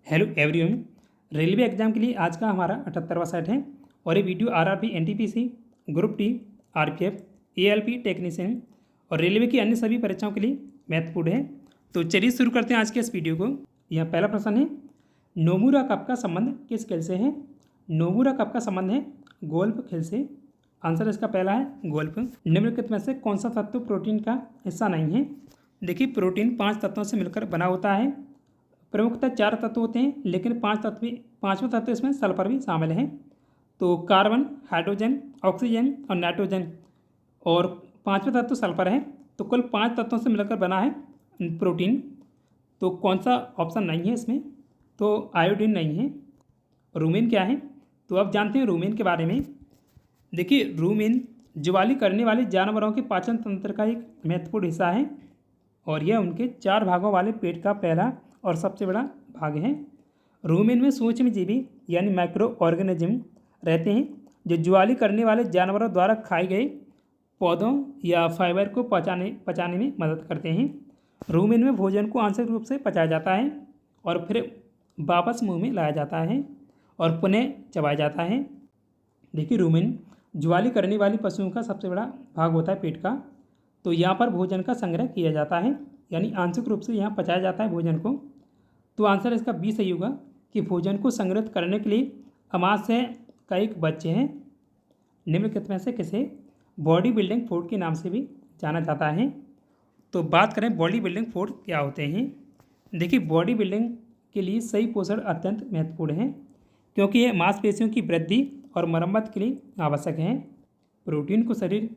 Hello everyone. Railway exam के लिए आज का हमारा 78वां सेट है और ये video RRB NTPC group D RPF ALP technician और रेलवे की अन्य सभी परीक्षाओं के लिए महत्वपूर्ण है। तो चलिए शुरू करते हैं आज के इस वीडियो को। यह पहला प्रश्न है, नोमुरा कप का संबंध किस खेल से है? नोमुरा कप का संबंध है गोल्फ खेल से। आंसर इसका पहला है गोल्फ। निम्नलिखित में से कौन सा तत्व प्रोटीन का हिस्सा नहीं है? देखिए, प्रोटीन 5 तत्वों से मिलकर बना होता है। प्रमुखतः 4 तत्व होते हैं, लेकिन 5वां तत्व इसमें सल्फर भी शामिल है। तो कार्बन, हाइड्रोजन, ऑक्सीजन और नाइट्रोजन, और 5वां तत्व सल्फर है। तो कुल 5 तत्वों से मिलकर बना है प्रोटीन। तो कौन सा ऑप्शन नहीं है इसमें? तो आयोडीन नहीं है। रूमेन क्या है? तो अब जानते हैं रूमेन के बारे में। देखिए, रूमेन ज्वाली करने वाले जानवरों के पाचन तंत्र का एक महत्वपूर्ण हिस्सा है और यह उनके 4 भागों वाले पेट का पहला और सबसे बड़ा भाग है। रूमेन में सूक्ष्मजीवी यानी माइक्रो ऑर्गेनिज्म रहते हैं जो ज्वाली करने वाले जानवरों द्वारा खाए गए पौधों या फाइबर को पचाने में मदद करते हैं। रूमेन में भोजन को आंशिक रूप से पचाया जाता है और फिर वापस मुंह में लाया जाता है और पुनः चबाया जाता है। देखिए, रूमेन ज्वाली करने वाली पशुओं का सबसे बड़ा भाग होता है पेट का। तो यहाँ पर भोजन का संग्रह किया जाता है, यानी आंशिक रूप से यहाँ पचाया जाता है भोजन को। तो आंसर इसका बी सही होगा कि भोजन को संग्रहित करने के लिए अमाशय का एक बच्चे हैं। निम्नलिखित में से किसे बॉडी बिल्डिंग फूड के नाम से भी जाना जाता है? तो बात करें बॉडी बिल्डिंग फूड क्या होते हैं। देखिए, बॉडी बिल्डिंग के लिए सही पोषण अत्यंत महत्वपूर्ण है क्योंकि यह मांसपेशियों की वृद्धि और मरम्मत के लिए आवश्यक है। प्रोटीन को शरीर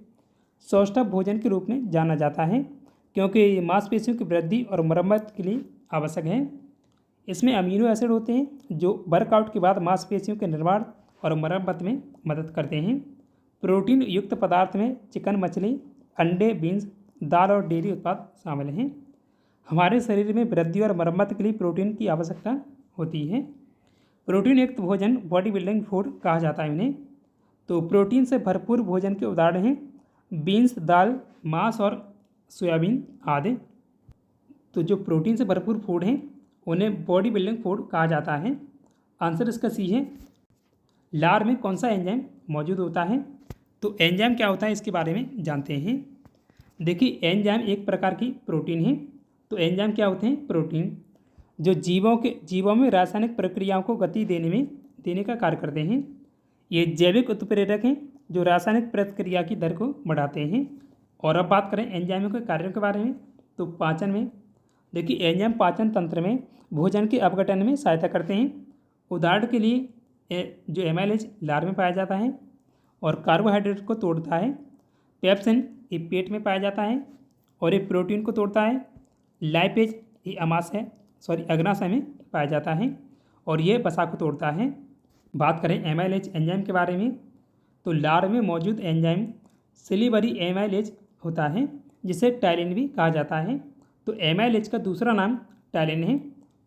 सौष्ठव भोजन के रूप में जाना जाता है क्योंकि ये मांसपेशियों की वृद्धि और मरम्मत के लिए आवश्यक है। इसमें अमीनो एसिड होते हैं जो वर्कआउट के बाद मांसपेशियों के निर्माण और मरम्मत में मदद करते हैं। प्रोटीन युक्त पदार्थ में चिकन, मछली, अंडे, बीन्स, दाल और डेयरी उत्पाद शामिल हैं। हमारे शरीर में वृद्धि और मरम्मत के लिए प्रोटीन की आवश्यकता होती है। प्रोटीन युक्त भोजन बॉडी बिल्डिंग फूड कहा जाता है इन्हें। तो प्रोटीन से भरपूर भोजन के उदाहरण हैं बीन्स, दाल, मांस और सोयाबीन आदि। तो जो प्रोटीन से भरपूर फूड हैं उन्हें बॉडी बिल्डिंग फूड कहा जाता है। आंसर इसका सी है। लार में कौन सा एंजाइम मौजूद होता है? तो एंजाइम क्या होता है इसके बारे में जानते हैं। देखिए, एंजाइम एक प्रकार की प्रोटीन है। तो एंजाइम क्या होते हैं? प्रोटीन जो जीवों में रासायनिक प्रक्रियाओं को गति देने का कार्य करते हैं। ये जैविक उत्प्रेरक हैं जो रासायनिक प्रक्रिया की दर को बढ़ाते हैं। और अब बात करें एंजाइमों के कार्यों के बारे में। तो पाचन में देखिए, एंजाइम पाचन तंत्र में भोजन के अपघटन में सहायता करते हैं। उदाहरण के लिए जो एमाइलेज लार में पाया जाता है और कार्बोहाइड्रेट को तोड़ता है। पेप्सिन ये पेट में पाया जाता है और ये प्रोटीन को तोड़ता है। लाइपेज ये अग्नाशय में पाया जाता है और ये वसा को तोड़ता है। बात करें एमाइलेज एंजाइम के बारे में। तो लार में मौजूद एंजाइम सिलीवरी एमाइलेज होता है जिसे टाइलिन भी कहा जाता है। तो एमाइलेज का दूसरा नाम टाइलिन है।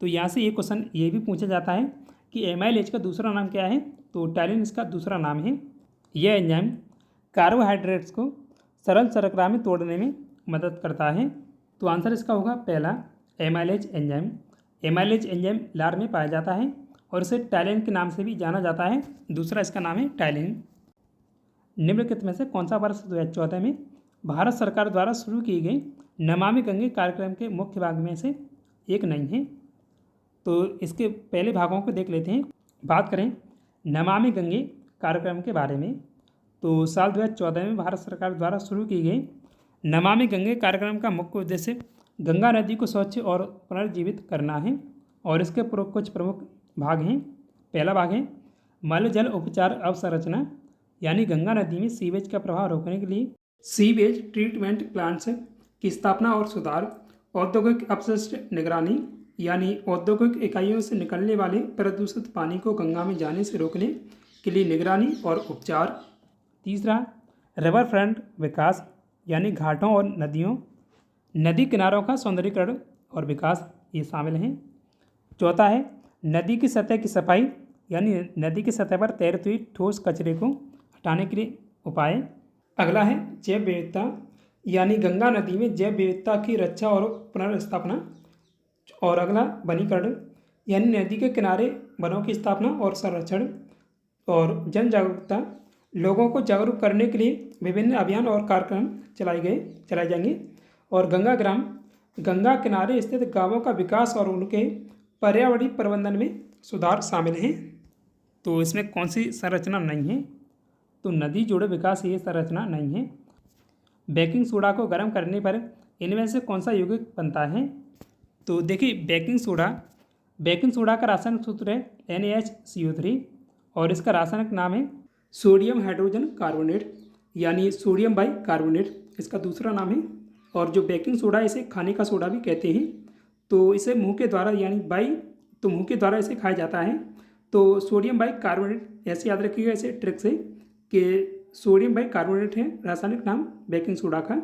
तो यहाँ से ये क्वेश्चन ये भी पूछा जाता है कि एमाइलेज का दूसरा नाम क्या है? तो टाइलिन इसका दूसरा नाम है। यह एंजाइम कार्बोहाइड्रेट्स को सरल शर्करा में तोड़ने में मदद करता है। तो आंसर इसका होगा पहला एमाइलेज एंजाइम। एमाइलेज एंजाइम लार में पाया जाता है और इसे टाइलिन के नाम से भी जाना जाता है। दूसरा इसका नाम है टाइलिन। निम्नलिखित में से कौन सा वर्ष 2014 में भारत सरकार द्वारा शुरू की गई नमामि गंगे कार्यक्रम के मुख्य भाग में से एक नहीं है? तो इसके पहले भागों को देख लेते हैं। बात करें नमामि गंगे कार्यक्रम के बारे में। तो साल 2014 में भारत सरकार द्वारा शुरू की गई नमामि गंगे कार्यक्रम का मुख्य उद्देश्य गंगा नदी को स्वच्छ और पुनर्जीवित करना है और इसके कुछ प्रमुख भाग हैं। पहला भाग है मलजल उपचार अवसंरचना, यानी गंगा नदी में सीवेज का प्रभाव रोकने के लिए सीवेज ट्रीटमेंट प्लांट्स की स्थापना और सुधार। औद्योगिक अपशिष्ट निगरानी, यानी औद्योगिक इकाइयों से निकलने वाले प्रदूषित पानी को गंगा में जाने से रोकने के लिए निगरानी और उपचार। तीसरा रिवर फ्रंट विकास, यानी घाटों और नदी किनारों का सौंदर्यीकरण और विकास ये शामिल हैं। चौथा है नदी की सतह की सफाई, यानी नदी की सतह पर तैरती हुई ठोस कचरे को हटाने के लिए उपाय। अगला है जैव विविधता, यानी गंगा नदी में जैव विविधता की रक्षा और पुनर्स्थापना। और अगला वनीकरण, यानी नदी के किनारे वनों की स्थापना और संरक्षण और जन जागरूकता, लोगों को जागरूक करने के लिए विभिन्न अभियान और कार्यक्रम चलाए जाएंगे। और गंगा ग्राम, गंगा किनारे स्थित गांवों का विकास और उनके पर्यावरणीय प्रबंधन में सुधार शामिल हैं। तो इसमें कौन सी संरचना नहीं है? तो नदी जोड़े विकास ये संरचना नहीं है। बेकिंग सोडा को गर्म करने पर इनमें से कौन सा यौगिक बनता है? तो देखिए, बेकिंग सोडा का रासायनिक सूत्र है NaHCO3 और इसका रासायनिक नाम है सोडियम हाइड्रोजन कार्बोनेट, यानी सोडियम बाइकार्बोनेट इसका दूसरा नाम है। और जो बेकिंग सोडा, इसे खाने का सोडा भी कहते हैं। तो इसे मुंह के द्वारा मुंह के द्वारा इसे खाया जाता है। तो सोडियम बाइकार्बोनेट ऐसे याद रखिएगा इसे ट्रिक से कि सोडियम बाइकार्बोनेट है रासायनिक नाम बेकिंग सोडा का।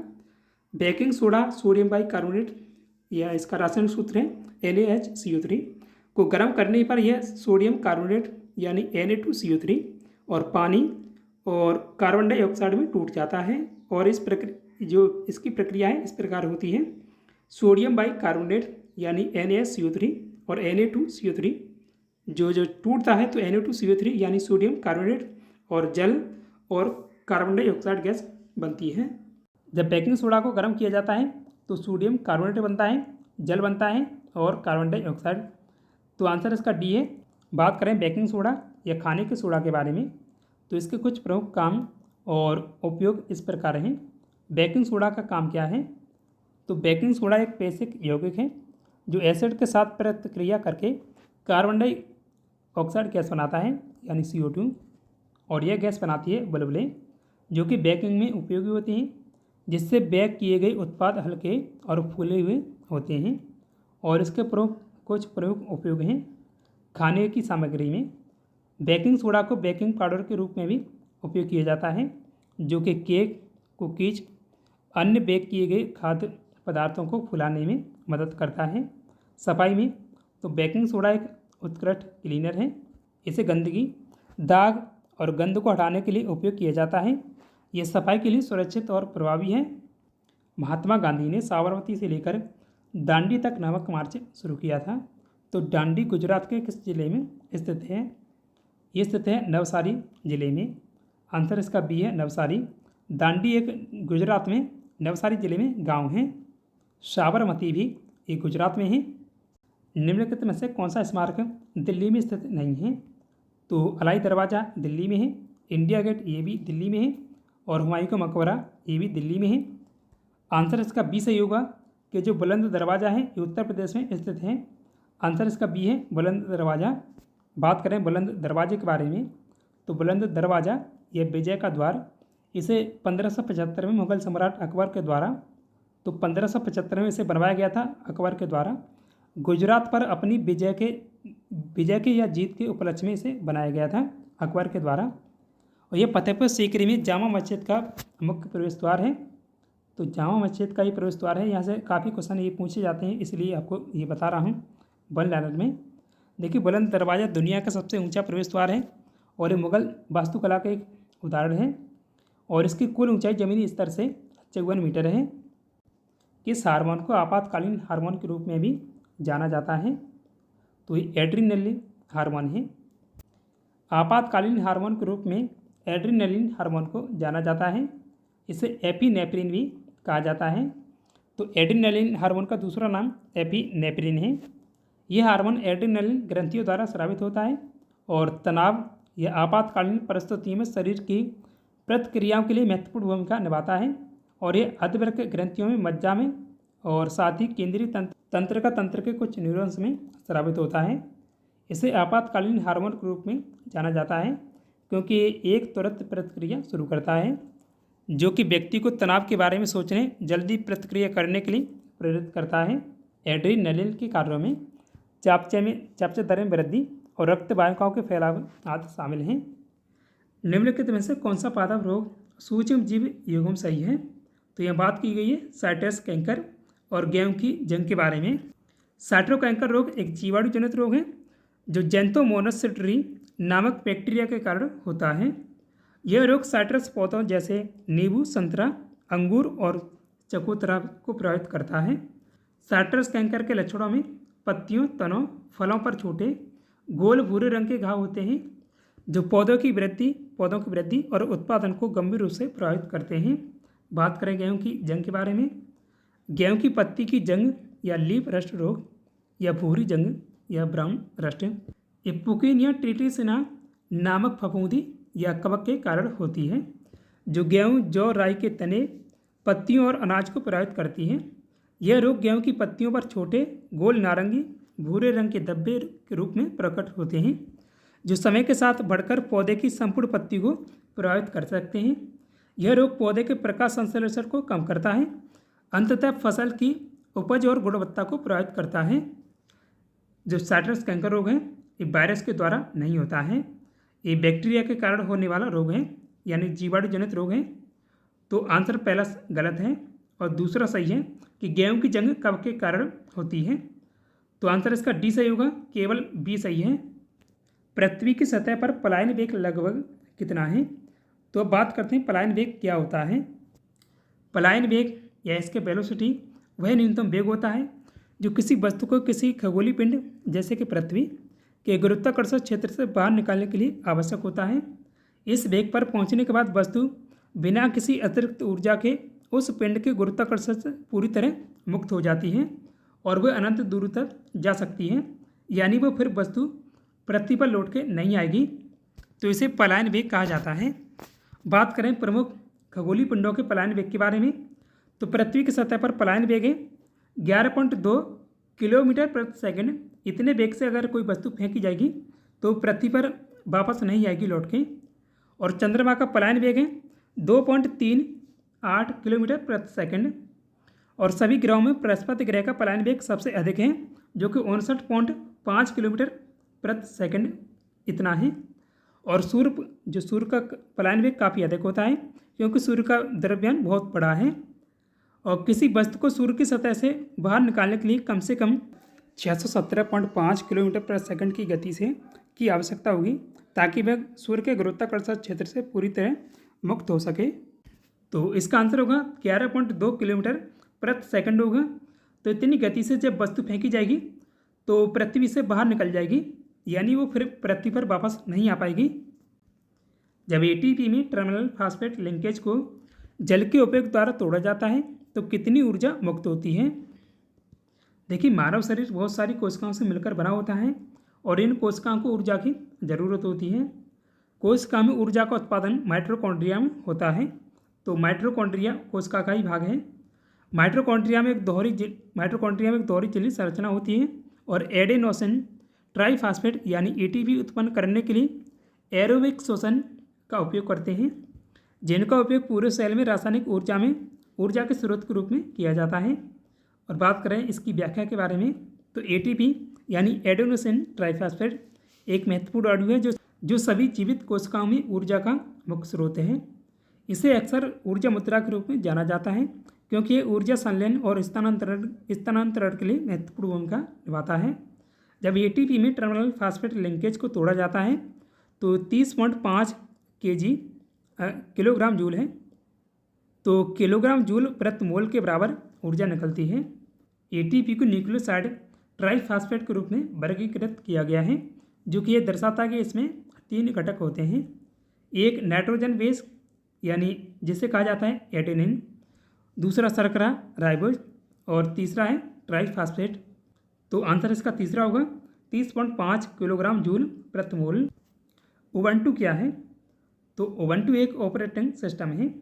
बेकिंग सोडा सोडियम बाइकार्बोनेट या इसका रासायनिक सूत्र है NaHCO3 को गर्म करने पर यह सोडियम कार्बोनेट यानी Na2CO3 और पानी और कार्बन डाइऑक्साइड में टूट जाता है। और इसकी प्रक्रिया है इस प्रकार होती है। सोडियम बाइकार्बोनेट यानी NaCO3 और Na2CO3 जो टूटता है तो Na2CO3 यानी सोडियम कार्बोनेट और जल और कार्बन डाइऑक्साइड गैस बनती है। जब बेकिंग सोडा को गर्म किया जाता है तो सोडियम कार्बोनेट बनता है, जल बनता है और कार्बन डाइऑक्साइड। तो आंसर इसका डी है। बात करें बेकिंग सोडा या खाने के सोडा के बारे में, तो इसके कुछ प्रमुख काम और उपयोग इस प्रकार हैं। बेकिंग सोडा का काम क्या है? तो बेकिंग सोडा एक बेसिक यौगिक है जो एसिड के साथ प्रतिक्रिया करके कार्बन डाइऑक्साइड गैस बनाता है यानी CO2, और यह गैस बनाती है बुलबुले जो कि बेकिंग में उपयोगी होती हैं, जिससे बेक किए गए उत्पाद हल्के और फूले हुए होते हैं। और इसके कुछ प्रमुख उपयोग हैं खाने की सामग्री में। बेकिंग सोडा को बेकिंग पाउडर के रूप में भी उपयोग किया जाता है जो कि केक, कुकीज, अन्य बेक किए गए खाद्य पदार्थों को फुलाने में मदद करता है। सफाई में तो बेकिंग सोडा एक उत्कृष्ट क्लीनर है। इसे गंदगी, दाग और गंध को हटाने के लिए उपयोग किया जाता है। यह सफाई के लिए सुरक्षित और प्रभावी है। महात्मा गांधी ने साबरमती से लेकर दांडी तक नमक मार्च शुरू किया था। तो दांडी गुजरात के किस जिले में स्थित है? ये स्थित है नवसारी जिले में। आंसर इसका बी है, नवसारी। दांडी एक गुजरात में नवसारी जिले में गांव है। साबरमती भी एक गुजरात में है। निम्नलिखित में से कौन सा स्मारक दिल्ली में स्थित नहीं है? तो अलाई दरवाज़ा दिल्ली में है, इंडिया गेट ये भी दिल्ली में है, और हुमायूं का मकबरा ये भी दिल्ली में है। आंसर इसका बी सही होगा कि जो बुलंद दरवाज़ा है ये उत्तर प्रदेश में स्थित है। आंसर इसका बी है, बुलंद दरवाज़ा। बात करें बुलंद दरवाजे के बारे में, तो बुलंद दरवाज़ा यह विजय का द्वार, इसे 1575 में मुगल सम्राट अकबर के द्वारा, तो 1575 में इसे बनवाया गया था अकबर के द्वारा। गुजरात पर अपनी विजय के या जीत के उपलक्ष्य में इसे बनाया गया था अकबर के द्वारा। और यह फतेहपुर सीकरी में जामा मस्जिद का मुख्य प्रवेश द्वार है। तो जामा मस्जिद का ये प्रवेश द्वार है। यहाँ से काफ़ी क्वेश्चन ये पूछे जाते हैं, इसलिए आपको ये बता रहा हूँ वन लाइनर में। देखिए, बुलंद दरवाज़ा दुनिया का सबसे ऊंचा प्रवेश द्वार है और ये मुगल वास्तुकला का एक उदाहरण है। और इसकी कुल ऊंचाई ज़मीनी स्तर से 54 मीटर है। इस हार्मोन को आपातकालीन हार्मोन के रूप में भी जाना जाता है। तो ये एड्रीनलिन हार्मोन है। आपातकालीन हार्मोन के रूप में एड्रीनलिन हार्मोन को जाना जाता है। इसे एपिनेफ्रिन भी कहा जाता है। तो एड्रीनलिन हार्मोन का दूसरा नाम एपिनेफ्रिन है। यह हार्मोन एड्रीनलिन ग्रंथियों द्वारा स्रावित होता है और तनाव या आपातकालीन परिस्थितियों में शरीर की प्रतिक्रियाओं के लिए महत्वपूर्ण भूमिका निभाता है। और ये अधवृक्क ग्रंथियों में, मज्जा में और साथ ही केंद्रीय तंत्र के कुछ न्यूरॉन्स में स्रावित होता है। इसे आपातकालीन हार्मोन के रूप में जाना जाता है क्योंकि ये एक त्वरित प्रतिक्रिया शुरू करता है जो कि व्यक्ति को तनाव के बारे में सोचने, जल्दी प्रतिक्रिया करने के लिए प्रेरित करता है। एड्रीनलिन के कार्यों में चयापचय दर में वृद्धि और रक्त वाहिकाओं के फैलाव आदि शामिल हैं। निम्नलिखित में से कौन सा पादप रोग सूक्ष्म जीव युग्म सही है? तो यह बात की गई है साइट्रस कैंकर और गेहूं की जंग के बारे में। साइट्रो कैंकर रोग एक जीवाणु जनित रोग है जो जेंथोमोनस सिट्री नामक बैक्टीरिया के कारण होता है। यह रोग साइट्रस पौधों जैसे नींबू, संतरा, अंगूर और चकोतरा को प्रभावित करता है। साइट्रस कैंकर के लक्षणों में पत्तियों, तनों, फलों पर छोटे गोल भूरे रंग के घाव होते हैं जो पौधों की वृद्धि और उत्पादन को गंभीर रूप से प्रभावित करते हैं। बात करें गेहूं की जंग के बारे में। गेहूं की पत्ती की जंग या लीफ रस्ट रोग या भूरी जंग या ब्राउन रस्ट इपुकिन ट्रिटिसिना नामक फफूंदी या कवक के कारण होती है जो गेहूं, जौ, राई के तने, पत्तियों और अनाज को प्रभावित करती है। यह रोग गेहूं की पत्तियों पर छोटे गोल नारंगी भूरे रंग के धब्बे के रूप में प्रकट होते हैं जो समय के साथ बढ़कर पौधे की संपूर्ण पत्ती को प्रभावित कर सकते हैं। यह रोग पौधे के प्रकाश संश्लेषण को कम करता है, अंततः फसल की उपज और गुणवत्ता को प्रभावित करता है। जो साइट्रस कैंकर रोग है ये वायरस के द्वारा नहीं होता है, ये बैक्टीरिया के कारण होने वाला रोग है यानी जीवाणु जनित रोग है। तो आंसर पहला गलत है और दूसरा सही है कि गेहूं की जंग कवक के कारण होती है। तो आंसर इसका डी सही होगा, केवल बी सही है। पृथ्वी की सतह पर पलायन वेग लगभग कितना है? तो अब बात करते हैं पलायन वेग क्या होता है। पलायन वेग या इसके वेलोसिटी वह न्यूनतम वेग होता है जो किसी वस्तु को किसी खगोलीय पिंड जैसे कि पृथ्वी के गुरुत्वाकर्षण क्षेत्र से बाहर निकालने के लिए आवश्यक होता है। इस वेग पर पहुंचने के बाद वस्तु बिना किसी अतिरिक्त ऊर्जा के उस पिंड के गुरुत्वाकर्षण से पूरी तरह मुक्त हो जाती है और वह अनंत दूर तक जा सकती है, यानी वो फिर वस्तु पृथ्वी पर लौट के नहीं आएगी। तो इसे पलायन वेग कहा जाता है। बात करें प्रमुख खगोलीय पिंडों के पलायन वेग के बारे में, तो पृथ्वी की सतह पर पलायन वेग है 11.2 किलोमीटर प्रति सेकंड। इतने वेग से अगर कोई वस्तु फेंकी जाएगी तो पृथ्वी पर वापस नहीं आएगी लौट के। और चंद्रमा का पलायन वेग है 2.38 किलोमीटर प्रति सेकंड। और सभी ग्रहों में बृहस्पति ग्रह का पलायन वेग सबसे अधिक है जो कि 59.5 किलोमीटर प्रति सेकंड इतना है। और सूर्य का पलायन वेग काफ़ी अधिक होता है क्योंकि सूर्य का द्रव्यमान बहुत बड़ा है और किसी वस्तु को सूर्य की सतह से बाहर निकालने के लिए कम से कम 617.5 किलोमीटर प्रति सेकंड की गति से की आवश्यकता होगी ताकि वह सूर्य के गुरुत्वाकर्षण क्षेत्र से पूरी तरह मुक्त हो सके। तो इसका आंसर होगा 11.2 किलोमीटर प्रति सेकंड होगा। तो इतनी गति से जब वस्तु फेंकी जाएगी तो पृथ्वी से बाहर निकल जाएगी, यानी वो फिर पृथ्वी पर वापस नहीं आ पाएगी। जब एटीपी में टर्मिनल फास्फेट लिंकेज को जल के उपयोग द्वारा तोड़ा जाता है तो कितनी ऊर्जा मुक्त होती है? देखिए, मानव शरीर बहुत सारी कोशिकाओं से मिलकर बना होता है और इन कोशिकाओं को ऊर्जा की ज़रूरत होती है। कोशिका में ऊर्जा का उत्पादन माइटोकॉन्ड्रिया में होता है। तो माइटोकॉन्ड्रिया कोशिका का ही भाग है। माइटोकॉन्ड्रिया में एक दोहरी झिल्ली संरचना होती है और एडेनोसिन ट्राइफॉस्फेट यानी एटीपी उत्पन्न करने के लिए एरोबिक श्वसन का उपयोग करते हैं, जिनका उपयोग पूरे सेल में रासायनिक ऊर्जा के स्रोत के रूप में किया जाता है। और बात करें इसकी व्याख्या के बारे में, तो एटीपी यानी एडेनोसिन ट्राइफॉस्फेट एक महत्वपूर्ण अणु है जो सभी जीवित कोशिकाओं में ऊर्जा का मुख्य स्रोत है। इसे अक्सर ऊर्जा मुद्रा के रूप में जाना जाता है क्योंकि ये ऊर्जा संलयन और स्थानांतरण के लिए महत्वपूर्ण भूमिका निभाता है। जब एटीपी में टर्मिनल फास्फेट लिंकेज को तोड़ा जाता है तो 30.5 किलोग्राम जूल है। तो किलोग्राम जूल प्रति मोल के बराबर ऊर्जा निकलती है। एटीपी को न्यूक्लियोसाइड ट्राइफॉस्फेट के रूप में वर्गीकृत किया गया है, जो कि यह दर्शाता है कि इसमें 3 घटक होते हैं। एक नाइट्रोजन बेस यानी जिसे कहा जाता है एडेनिन, दूसरा शर्करा राइबोज और तीसरा है ट्राइफॉस्फेट। तो आंसर इसका तीसरा होगा 30.5 किलोग्राम जूल प्रति मोल। उबंटू क्या है? तो उबंटू एक ऑपरेटिंग सिस्टम है।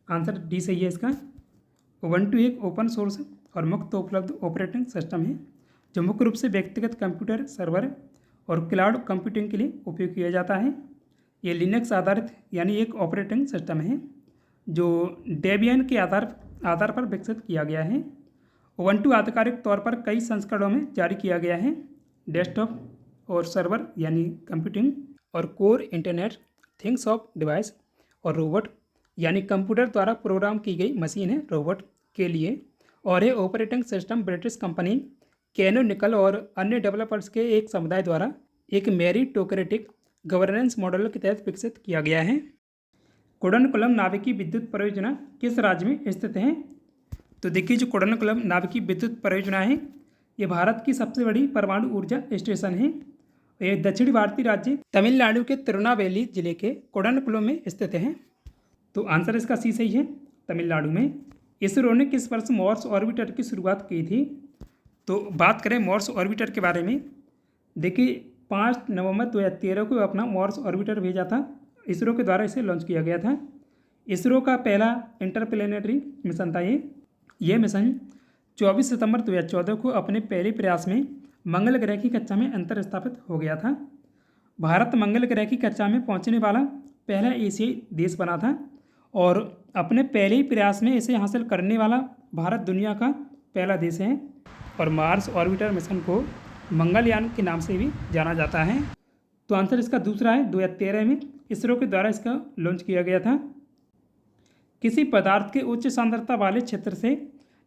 आंसर डी सही है इसका। उबंटू एक ओपन सोर्स और मुक्त उपलब्ध ऑपरेटिंग सिस्टम है जो मुख्य रूप से व्यक्तिगत कंप्यूटर, सर्वर और क्लाउड कंप्यूटिंग के लिए उपयोग किया जाता है। ये लिनक्स आधारित यानी एक ऑपरेटिंग सिस्टम है जो डेबियन के आधार पर विकसित किया गया है। उबंटू आधिकारिक तौर पर कई संस्करणों में जारी किया गया है। डेस्कटॉप और सर्वर यानी कंप्यूटिंग और core internet things of device और रोबोट यानी कंप्यूटर द्वारा प्रोग्राम की गई मशीन है रोबोट के लिए। और ये operating system British company canonical और अन्य डेवलपर्स के एक समुदाय द्वारा एक मेरिटोक्रेटिक गवर्नेंस मॉडल के तहत विकसित किया गया है। कुडनकुलम नाभिकीय विद्युत परियोजना किस राज्य में स्थित है? तो देखिए, जो कुडनकुलम नाभिकीय विद्युत परियोजना है ये भारत की सबसे बड़ी परमाणु ऊर्जा स्टेशन है। ये दक्षिण भारतीय राज्य तमिलनाडु के तिरुनावेली जिले के कोडनकुलम में स्थित है। तो आंसर इसका सी सही है, तमिलनाडु में। इसरो ने किस वर्ष मार्स ऑर्बिटर की शुरुआत की थी? तो बात करें मार्स ऑर्बिटर के बारे में, देखिए 5 नवंबर 2013 को अपना मार्स ऑर्बिटर भेजा था, इसरो के द्वारा इसे लॉन्च किया गया था। इसरो का पहला इंटरप्लेनेटरी मिशन था ये मिशन 24 सितंबर 2014 को अपने पहले प्रयास में मंगल ग्रह की कक्षा में अंतर स्थापित हो गया था। भारत मंगल ग्रह की कक्षा में पहुंचने वाला पहला एशियाई देश बना था और अपने पहले ही प्रयास में इसे हासिल करने वाला भारत दुनिया का पहला देश है। और मार्स ऑर्बिटर मिशन को मंगलयान के नाम से भी जाना जाता है। तो आंसर इसका दूसरा है, 2013 में इसरो के द्वारा इसका लॉन्च किया गया था। किसी पदार्थ के उच्च सांद्रता वाले क्षेत्र से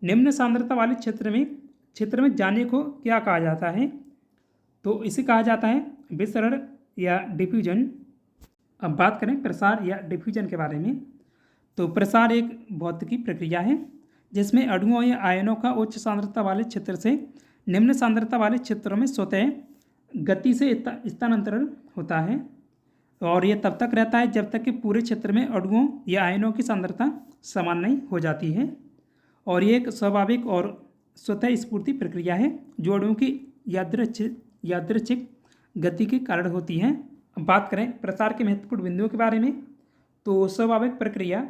निम्न सांद्रता वाले क्षेत्र में जाने को क्या कहा जाता है? तो इसे कहा जाता है विसरण या डिफ्यूजन। अब बात करें प्रसार या डिफ्यूजन के बारे में, तो प्रसार एक भौतिकी प्रक्रिया है जिसमें अणुओं या आयनों का उच्च सांद्रता वाले क्षेत्र से निम्न सांद्रता वाले क्षेत्रों में स्वतः गति से स्थानांतरण होता है। और यह तब तक रहता है जब तक कि पूरे क्षेत्र में अणुओं या आयनों की सांद्रता समान नहीं हो जाती है। और ये एक स्वाभाविक और स्वतः स्फूर्ति प्रक्रिया है जो अणुओं की यादृच्छिक गति के कारण होती है। अब बात करें प्रसार के महत्वपूर्ण बिंदुओं के बारे में, तो स्वाभाविक प्रक्रिया,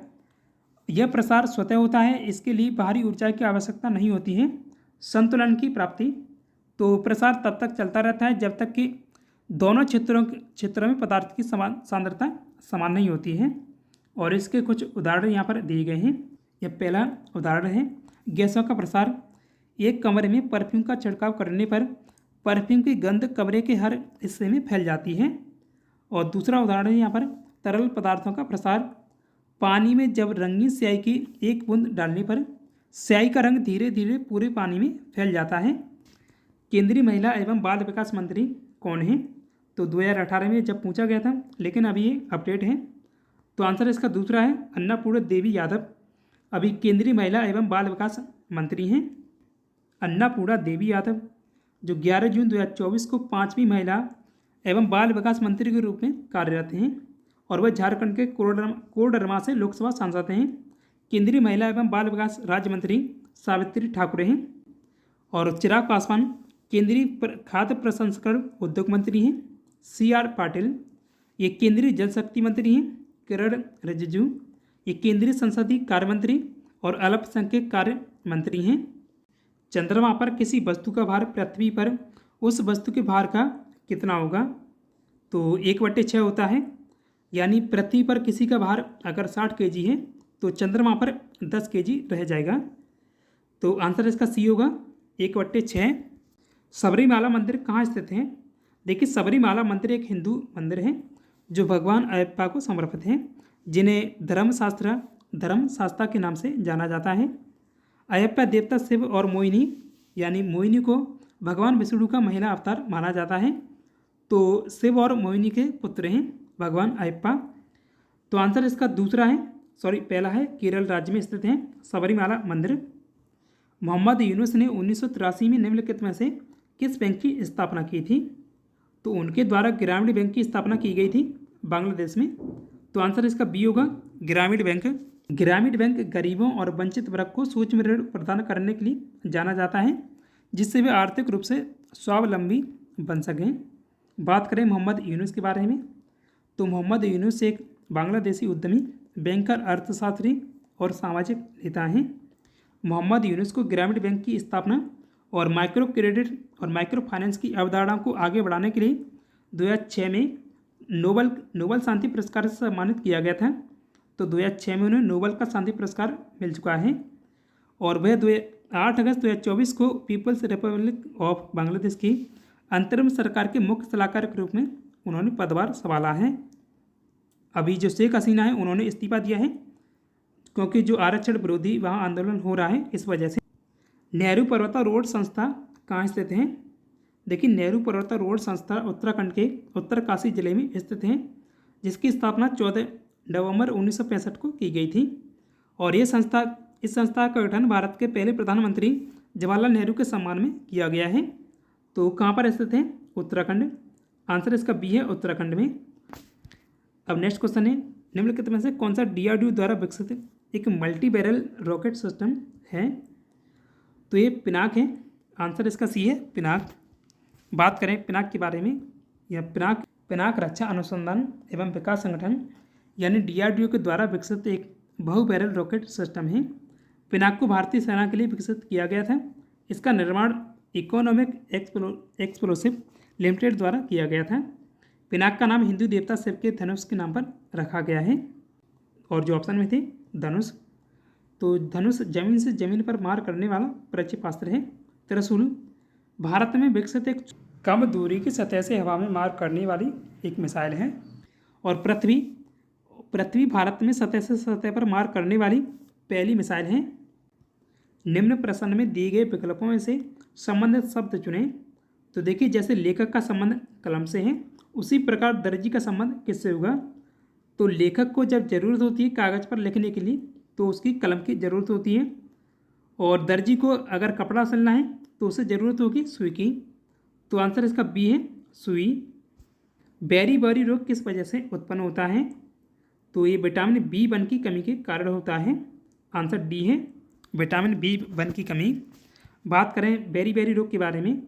यह प्रसार स्वतः होता है, इसके लिए बाहरी ऊर्जा की आवश्यकता नहीं होती है। संतुलन की प्राप्ति, तो प्रसार तब तक चलता रहता है जब तक कि दोनों क्षेत्रों में पदार्थ की सांद्रता समान नहीं होती है। और इसके कुछ उदाहरण यहाँ पर दिए गए हैं। यह पहला उदाहरण है गैसों का प्रसार। एक कमरे में परफ्यूम का छिड़काव करने पर परफ्यूम की गंध कमरे के हर हिस्से में फैल जाती है। और दूसरा उदाहरण है यहाँ पर तरल पदार्थों का प्रसार। पानी में जब रंगीन स्याही की एक बूंद डालने पर स्याही का रंग धीरे धीरे पूरे पानी में फैल जाता है। केंद्रीय महिला एवं बाल विकास मंत्री कौन है? तो 2018 में जब पूछा गया था, लेकिन अभी ये अपडेट है। तो आंसर इसका दूसरा है अन्नपूर्णा देवी यादव, अभी केंद्रीय महिला एवं बाल विकास मंत्री हैं अन्नपूर्णा देवी यादव, जो 11 जून 2024 को 5वीं महिला एवं बाल विकास मंत्री के रूप में कार्यरत हैं। और वह झारखंड के कोडरमा से लोकसभा सांसद हैं। केंद्रीय महिला एवं बाल विकास राज्य मंत्री सावित्री ठाकुर हैं। और चिराग पासवान केंद्रीय खाद्य प्रसंस्करण उद्योग मंत्री हैं। CR पाटिल ये केंद्रीय जल शक्ति मंत्री हैं। किरण रिजिजू ये केंद्रीय संसदीय कार्य मंत्री और अल्पसंख्यक कार्य मंत्री हैं। चंद्रमा पर किसी वस्तु का भार पृथ्वी पर उस वस्तु के भार का कितना होगा? तो 1/6 होता है, यानी पृथ्वी पर किसी का भार अगर 60 kg है तो चंद्रमा पर 10 kg रह जाएगा। तो आंसर इसका सी होगा, 1/6। सबरीमाला मंदिर कहाँ स्थित है? देखिए सबरीमाला मंदिर एक हिंदू मंदिर है जो भगवान अयप्पा को समर्पित है, जिन्हें धर्मशास्त्रा के नाम से जाना जाता है। अयप्पा देवता शिव और मोहिनी यानी मोहिनी को भगवान विष्णु का महिला अवतार माना जाता है। तो शिव और मोहिनी के पुत्र हैं भगवान अयप्पा। तो आंसर इसका पहला है, केरल राज्य में स्थित है सबरीमाला मंदिर। मोहम्मद यूनुस ने 1983 में निम्नलिखित में से किस बैंक की स्थापना की थी? तो उनके द्वारा ग्रामीण बैंक की स्थापना की गई थी बांग्लादेश में। तो आंसर इसका बी होगा, ग्रामीण बैंक। ग्रामीण बैंक गरीबों और वंचित वर्ग को सूक्ष्म ऋण प्रदान करने के लिए जाना जाता है, जिससे वे आर्थिक रूप से स्वावलंबी बन सकें। बात करें मोहम्मद यूनुस के बारे में, तो मोहम्मद यूनुस एक बांग्लादेशी उद्यमी, बैंकर, अर्थशास्त्री और सामाजिक नेता हैं। मोहम्मद यूनुस को ग्रामीण बैंक की स्थापना और माइक्रो क्रेडिट और माइक्रो फाइनेंस की अवधारणा को आगे बढ़ाने के लिए 2006 में नोबल शांति पुरस्कार से सम्मानित किया गया था। तो 2006 में उन्हें नोबल का शांति पुरस्कार मिल चुका है। और वह 8 अगस्त 2024 को पीपल्स रिपब्लिक ऑफ बांग्लादेश की अंतरिम सरकार के मुख्य सलाहकार के रूप में उन्होंने पदभार संभाला है। अभी जो शेख हसीना है उन्होंने इस्तीफा दिया है, क्योंकि जो आरक्षण विरोधी वहाँ आंदोलन हो रहा है इस वजह से। नेहरू पर्वता रोड संस्था कहाँ स्थित है? देखिए नेहरू पर्वता रोड संस्था उत्तराखंड के उत्तरकाशी जिले में स्थित है, जिसकी स्थापना 14 नवंबर 1965 को की गई थी। और इस संस्था का गठन भारत के पहले प्रधानमंत्री जवाहरलाल नेहरू के सम्मान में किया गया है। तो कहाँ पर स्थित है? उत्तराखंड। आंसर इसका बी है, उत्तराखंड में। अब नेक्स्ट क्वेश्चन है, निम्नलिखित में से कौन सा डीआरडीओ द्वारा विकसित एक मल्टी बैरल रॉकेट सिस्टम है? तो ये पिनाक है। आंसर इसका सी है, पिनाक। बात करें पिनाक के बारे में, यह पिनाक रक्षा अनुसंधान एवं विकास संगठन यानी डीआरडीओ के द्वारा विकसित एक बहु बैरल रॉकेट सिस्टम है। पिनाक को भारतीय सेना के लिए विकसित किया गया था। इसका निर्माण इकोनॉमिक एक्सप्लोसिव लिमिटेड द्वारा किया गया था। पिनाक का नाम हिंदू देवता शिव के धनुष के नाम पर रखा गया है। और जो ऑप्शन में थे धनुष, तो धनुष जमीन से जमीन पर मार करने वाला प्रक्षेपास्त्र है। त्रिशूल भारत में विकसित एक कम दूरी की सतह से हवा में मार करने वाली एक मिसाइल है। और पृथ्वी भारत में सतह से सतह पर मार करने वाली पहली मिसाइल है। निम्न प्रश्न में दिए गए विकल्पों में से संबंधित शब्द चुनें। तो देखिए, जैसे लेखक का संबंध कलम से है, उसी प्रकार दर्जी का संबंध किससे होगा? तो लेखक को जब ज़रूरत होती है कागज़ पर लिखने के लिए तो उसकी कलम की ज़रूरत होती है, और दर्जी को अगर कपड़ा सिलना है तो उसे ज़रूरत होगी सुई की। तो आंसर इसका बी है, सुई। बेरी रोग किस वजह से उत्पन्न होता है? तो ये विटामिन B1 की कमी के कारण होता है। आंसर डी है, विटामिन B1 की कमी। बात करें बेरी रोग के बारे में,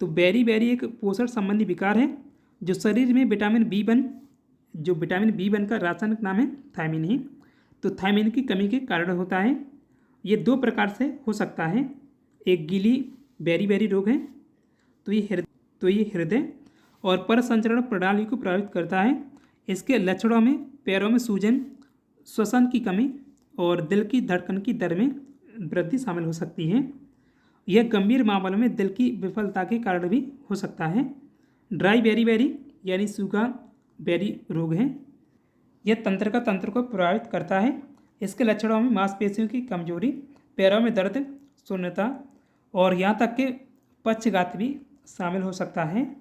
तो बेरी एक पोषण संबंधी विकार है जो शरीर में विटामिन B1 का रासायनिक नाम है थायमिन ही। तो थायमिन की कमी के कारण होता है। ये दो प्रकार से हो सकता है। एक गीली बेरी रोग है, तो ये हृदय और परसंचरण प्रणाली को प्रभावित करता है। इसके लक्षणों में पैरों में सूजन, श्वसन की कमी और दिल की धड़कन की दर में वृद्धि शामिल हो सकती है। यह गंभीर मामलों में दिल की विफलता के कारण भी हो सकता है। ड्राई बेरी यानी सूखा बेरी रोग है। यह तंत्र को प्रभावित करता है। इसके लक्षणों में मांसपेशियों की कमजोरी, पैरों में दर्द, शून्यता और यहाँ तक कि पक्षघात भी शामिल हो सकता है।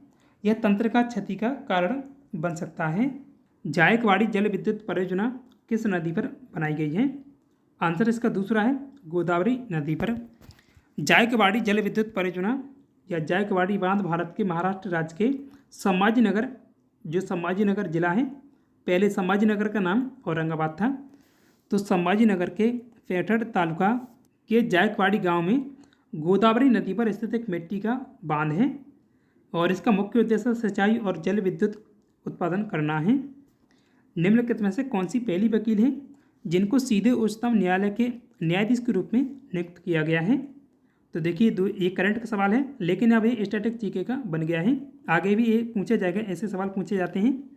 यह तंत्र का क्षति का कारण बन सकता है। जायकवाड़ी जल विद्युत परियोजना किस नदी पर बनाई गई है? आंसर इसका दूसरा है, गोदावरी नदी पर। जायकवाड़ी जल विद्युत परियोजना या जायकवाड़ी बांध भारत के महाराष्ट्र राज्य के संभाजीनगर जिला है। पहले संभाजीनगर का नाम औरंगाबाद था। तो संभाजीनगर के फेठड़ तालुका के जायकवाड़ी गांव में गोदावरी नदी पर स्थित एक मिट्टी का बांध है और इसका मुख्य उद्देश्य सिंचाई और जल विद्युत उत्पादन करना है। निम्नलिखित में से कौन सी पहली वकील है जिनको सीधे उच्चतम न्यायालय के न्यायाधीश के रूप में नियुक्त किया गया है? तो देखिए, ये करंट का सवाल है, लेकिन अब ये स्टैटिक जीके का बन गया है। आगे भी ये पूछा जाएगा, ऐसे सवाल पूछे जाते हैं।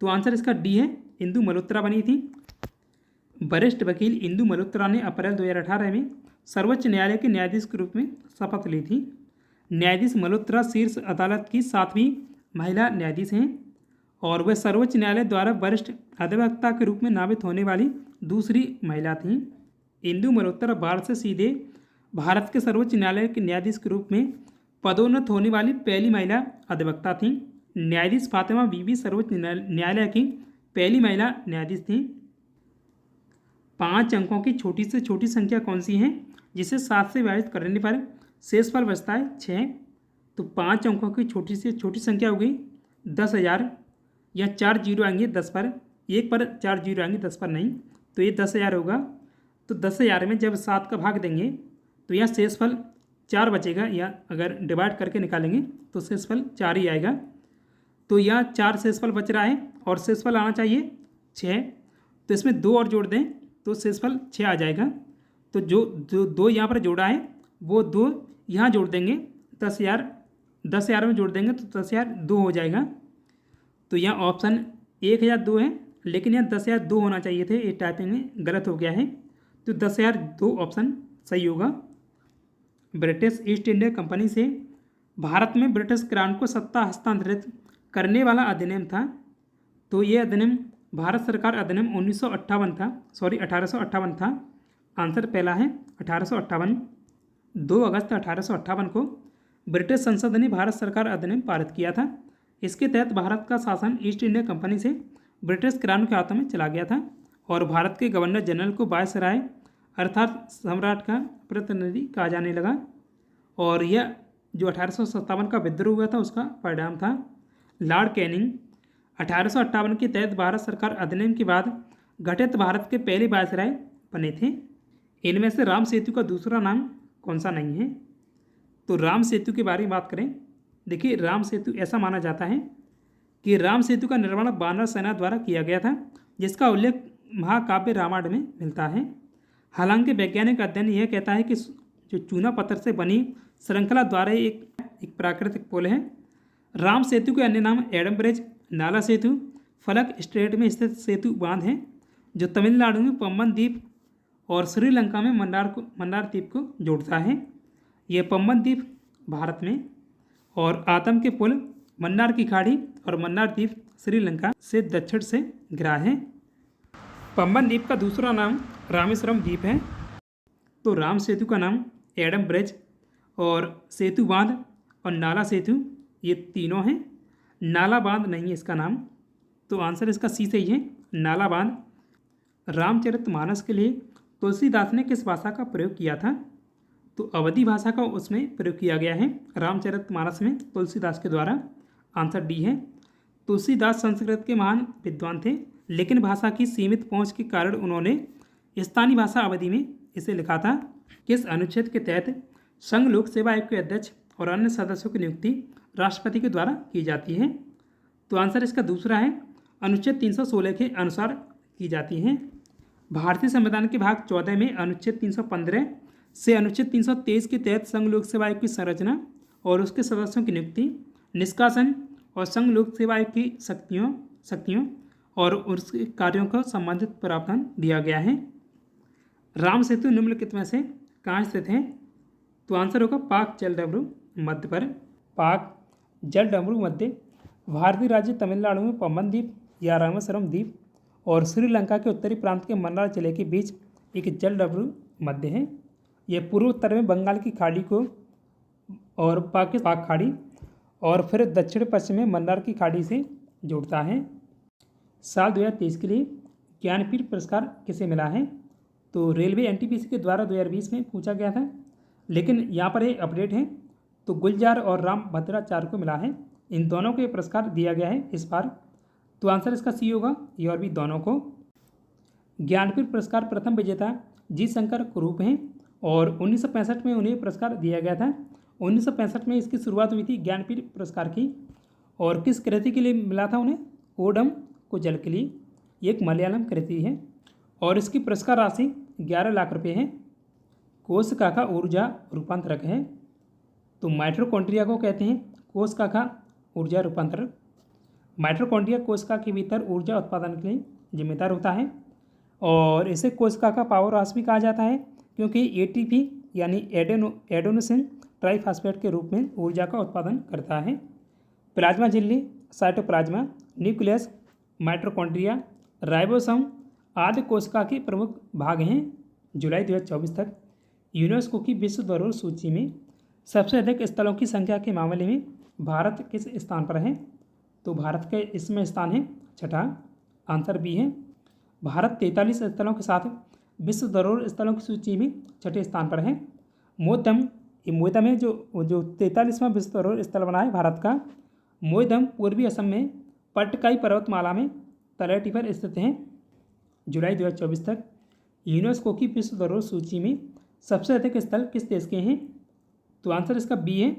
तो आंसर इसका डी है, इंदु मल्होत्रा बनी थी। वरिष्ठ वकील इंदु मल्होत्रा ने अप्रैल 2018 में सर्वोच्च न्यायालय के न्यायाधीश के रूप में शपथ ली थी। न्यायाधीश मल्होत्रा शीर्ष अदालत की 7वीं महिला न्यायाधीश हैं और वह सर्वोच्च न्यायालय द्वारा वरिष्ठ अधिवक्ता के रूप में नामित होने वाली दूसरी महिला थीं। इंदु मल्होत्रा भारत से सीधे भारत के सर्वोच्च न्यायालय के न्यायाधीश के रूप में पदोन्नत होने वाली पहली महिला अधिवक्ता थीं। न्यायाधीश फातिमा बीबी सर्वोच्च न्यायालय की पहली महिला न्यायाधीश थीं। 5 अंकों की छोटी से छोटी संख्या कौन सी है जिसे 7 से विभाजित करने पर शेषफल बचता है 6? तो 5 अंकों की छोटी से छोटी संख्या हो गई 10,000, या 4 जीरो आएंगे 10 पर, 1 पर 4 जीरो आएंगे 10 पर नहीं, तो ये 10,000 होगा। तो 10,000 में जब 7 का भाग देंगे तो यहाँ शेषफल 4 बचेगा, या अगर डिवाइड करके निकालेंगे तो शेषफल 4 ही आएगा। तो यहाँ 4 शेषफल बच रहा है और शेषफल आना चाहिए 6, तो इसमें 2 और जोड़ दें तो शेषफल 6 आ जाएगा। तो जो 2 यहाँ पर जोड़ा है वो 2 यहाँ जोड़ देंगे, 10,000 में जोड़ देंगे तो 10,002 हो जाएगा। तो यहाँ ऑप्शन 1,002 है, लेकिन यहाँ 10,002 होना चाहिए थे, ये टाइपिंग में गलत हो गया है। तो 10,002 ऑप्शन सही होगा। ब्रिटिश ईस्ट इंडिया कंपनी से भारत में ब्रिटिश क्राउन को सत्ता हस्तांतरित करने वाला अधिनियम था। तो ये अधिनियम भारत सरकार अधिनियम 1858 था। आंसर पहला है 1858। 2 अगस्त 1858 को ब्रिटिश संसद ने भारत सरकार अधिनियम पारित किया था। इसके तहत भारत का शासन ईस्ट इंडिया कंपनी से ब्रिटिश क्राउन के हाथों में चला गया था और भारत के गवर्नर जनरल को वायसराय अर्थात सम्राट का प्रतिनिधि कहा जाने लगा। और यह जो 1857 का विद्रोह हुआ था उसका परिणाम था। लॉर्ड कैनिंग 1858 के तहत भारत सरकार अधिनियम के बाद गठित भारत के पहले वायसराय बने थे। इनमें से राम सेतु का दूसरा नाम कौन सा नहीं है? तो राम सेतु के बारे में बात करें, देखिए राम सेतु ऐसा माना जाता है कि राम सेतु का निर्माण वानर सेना द्वारा किया गया था, जिसका उल्लेख महाकाव्य रामायण में मिलता है। हालांकि वैज्ञानिक अध्ययन यह कहता है कि जो चूना पत्थर से बनी श्रृंखला द्वारा एक प्राकृतिक पुल है। राम सेतु के अन्य नाम एडम ब्रिज, नाला सेतु, फलक स्ट्रेट में स्थित सेतु बांध है, जो तमिलनाडु में पम्बन द्वीप और श्रीलंका में मन्नार द्वीप को जोड़ता है। यह पम्बन द्वीप भारत में और आतम के पुल मन्नार की खाड़ी और मन्नार द्वीप श्रीलंका से दक्षिण से घिरा है। पम्बन द्वीप का दूसरा नाम रामेश्वरम द्वीप है। तो राम सेतु का नाम एडम ब्रिज और सेतु बांध और नाला सेतु ये तीनों हैं। नाला बांध नहीं है इसका नाम, तो आंसर इसका सी सही है, नाला बांध। रामचरितमानस के लिए तुलसीदास ने किस भाषा का प्रयोग किया था? तो अवधी भाषा का उसमें प्रयोग किया गया है रामचरितमानस में तुलसीदास के द्वारा। आंसर डी है। तुलसीदास संस्कृत के महान विद्वान थे, लेकिन भाषा की सीमित पहुंच के कारण उन्होंने स्थानीय भाषा अवधी में इसे लिखा था। किस अनुच्छेद के तहत संघ लोक सेवा आयोग के अध्यक्ष और अन्य सदस्यों की नियुक्ति राष्ट्रपति के द्वारा की जाती है? तो आंसर इसका दूसरा है, अनुच्छेद 316 के अनुसार की जाती है। भारतीय संविधान के भाग 14 में अनुच्छेद 315 से अनुच्छेद 323 के तहत संघ लोक सेवा आयोग की संरचना और उसके सदस्यों की नियुक्ति, निष्कासन और संघ लोक सेवा आयोग की शक्तियों और उसके कार्यों को संबंधित प्रावधान दिया गया है। राम सेतु निम्नलिखित में से कहाँ स्थित है? तो आंसर होगा पाक जलडमरू मध्य पर। पाक जलडमरू मध्य भारतीय राज्य तमिलनाडु में पम्बन द्वीप या रामेश्वरम द्वीप और श्रीलंका के उत्तरी प्रांत के मन्नार जिले के बीच एक जलडमरू मध्य है। यह पूर्वोत्तर में बंगाल की खाड़ी को और पाक खाड़ी और फिर दक्षिण पश्चिम में मन्नार की खाड़ी से जोड़ता है। साल 2023 के लिए ज्ञानपीठ पुरस्कार किसे मिला है? तो रेलवे एनटीपीसी के द्वारा 2020 में पूछा गया था, लेकिन यहाँ पर एक अपडेट है, तो गुलजार और राम भद्राचार्य को मिला है। इन दोनों को पुरस्कार दिया गया है इस बार। तो आंसर इसका सी होगा, ये और भी दोनों को। ज्ञानपीठ पुरस्कार प्रथम विजेता जी शंकर कुरूप हैं और 1965 में उन्हें पुरस्कार दिया गया था। 1965 में इसकी शुरुआत हुई थी ज्ञानपीठ पुरस्कार की। और किस कृति के लिए मिला था उन्हें? ओडम कुजल के लिए। ये एक मलयालम कृति है और इसकी पुरस्कार राशि 11 लाख रुपये है। कोशिका का ऊर्जा रूपांतरक है। तो माइटोकॉन्ड्रिया को कहते हैं कोशिका का ऊर्जा रूपांतरक। माइटोकॉन्ड्रिया कोशिका के भीतर ऊर्जा उत्पादन के लिए जिम्मेदार होता है और इसे कोशिका का पावर हाउस भी कहा जाता है, क्योंकि एटीपी यानी एडेनोसिन ट्राइफॉस्फेट के रूप में ऊर्जा का उत्पादन करता है। प्लाज्मा झिल्ली, साइटोप्लाज्मा, न्यूक्लियस, माइटोकॉन्ड्रिया, राइबोसोम आदि कोशिका के प्रमुख भाग हैं। जुलाई 2024 तक यूनेस्को की विश्व धरोहर सूची में सबसे अधिक स्थलों की संख्या के मामले में भारत किस स्थान पर है? तो भारत के इसमें स्थान है छठा। आंसर बी है। भारत 43 स्थलों के साथ विश्व धरोहर स्थलों की सूची में छठे स्थान पर है। मोइदम है जो 43वां विश्व धरोहर स्थल बना है भारत का। मोइदम पूर्वी असम में पट्टकाई पर्वतमाला में तलहटी पर स्थित है। जुलाई 2024 तक यूनेस्को की विश्व धरोहर सूची में सबसे अधिक स्थल किस देश के हैं? तो आंसर इसका बी है,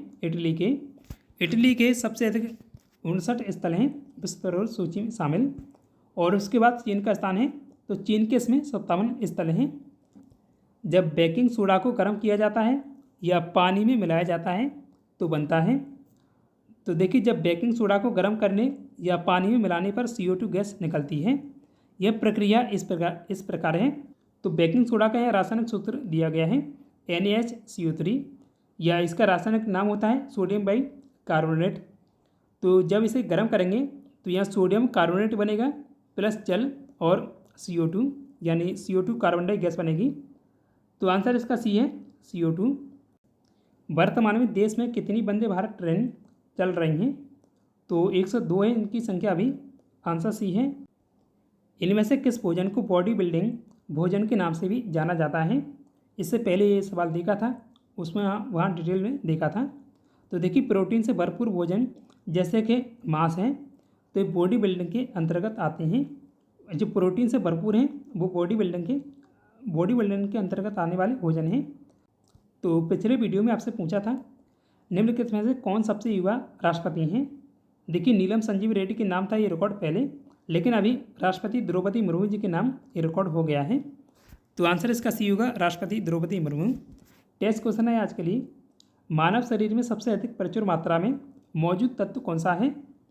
इटली के सबसे अधिक 59 स्थल हैं विश्व धरोहर सूची में शामिल। और उसके बाद चीन का स्थान है, तो चीन के इसमें 57 स्थल हैं। जब बेकिंग सोडा को गर्म किया जाता है या पानी में मिलाया जाता है तो बनता है। तो देखिए, जब बेकिंग सोडा को गर्म करने या पानी में मिलाने पर CO2 गैस निकलती है। यह प्रक्रिया इस प्रकार है। तो बेकिंग सोडा का यह रासायनिक सूत्र दिया गया है NaHCO3, या इसका रासायनिक नाम होता है सोडियम बाइकार्बोनेट। तो जब इसे गर्म करेंगे तो यहाँ सोडियम कार्बोनेट बनेगा प्लस जल और CO2 यानी CO2 कार्बन डाई गैस बनेगी। तो आंसर इसका सी है, CO2। वर्तमान में देश में कितनी वंदे भारत ट्रेन चल रही हैं? तो 102 है इनकी संख्या अभी। आंसर सी है। इनमें से किस भोजन को बॉडी बिल्डिंग भोजन के नाम से भी जाना जाता है? इससे पहले ये सवाल देखा था उसमें वहाँ डिटेल में देखा था। तो देखिए प्रोटीन से भरपूर भोजन जैसे कि मांस है तो ये बॉडी बिल्डिंग के अंतर्गत आते हैं। जो प्रोटीन से भरपूर हैं वो बॉडी बिल्डिंग के अंतर्गत आने वाले भोजन हैं। तो पिछले वीडियो में आपसे पूछा था निम्नलिखित में से कौन सबसे युवा राष्ट्रपति हैं। देखिए नीलम संजीव रेड्डी के नाम था ये रिकॉर्ड पहले, लेकिन अभी राष्ट्रपति द्रौपदी मुर्मू जी के नाम ये रिकॉर्ड हो गया है। तो आंसर इसका सी होगा, राष्ट्रपति द्रौपदी मुर्मू। टेस्ट क्वेश्चन है आज के लिए, मानव शरीर में सबसे अधिक प्रचुर मात्रा में मौजूद तत्व कौन सा है।